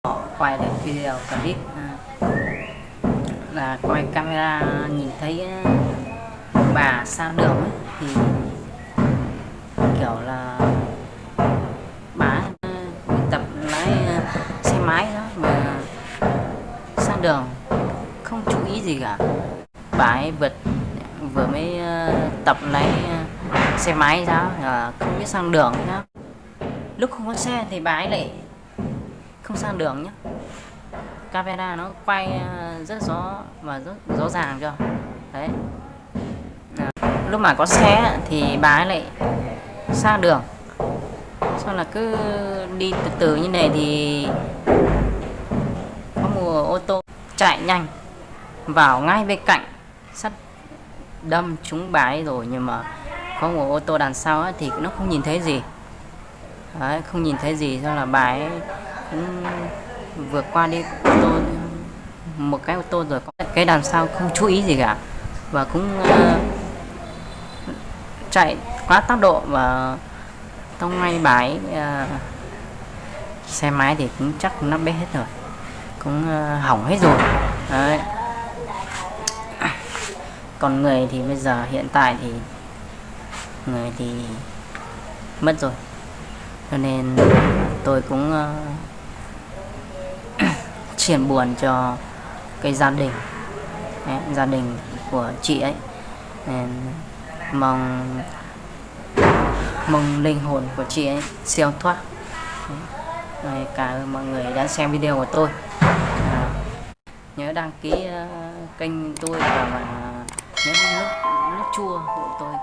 Họ quay được video clip là quay camera nhìn thấy bà sang đường ấy, thì kiểu là bà tập lái xe máy đó mà sang đường không chú ý gì cả. Bà ấy vừa mới tập lái xe máy ra không biết sang đường nhá. Lúc không có xe thì bà ấy lại không sang đường nhá. Camera nó quay rất rõ và rất rõ ràng cho đấy. Lúc mà có xe thì bà ấy lại sang đường, sau là cứ đi từ từ như này thì có một ô tô chạy nhanh vào ngay bên cạnh, sắp đâm trúng bà ấy rồi, nhưng mà có một ô tô đằng sau ấy, thì nó không nhìn thấy gì đấy, không nhìn thấy gì, do là bà ấy cũng vượt qua đi ô tô, một cái ô tô rồi, có cái đằng sau không chú ý gì cả và cũng chạy quá tốc độ và tông ngay bà ấy. Xe máy thì cũng chắc nó bé hết rồi, cũng hỏng hết rồi đấy. Còn người thì bây giờ hiện tại thì người thì mất rồi, cho nên tôi cũng chia buồn cho cái gia đình đấy, gia đình của chị ấy, nên mong linh hồn của chị ấy siêu thoát. Đấy, cảm ơn mọi người đã xem video của tôi. Nhớ đăng ký kênh tôi và nhớ nút chua hộ tôi.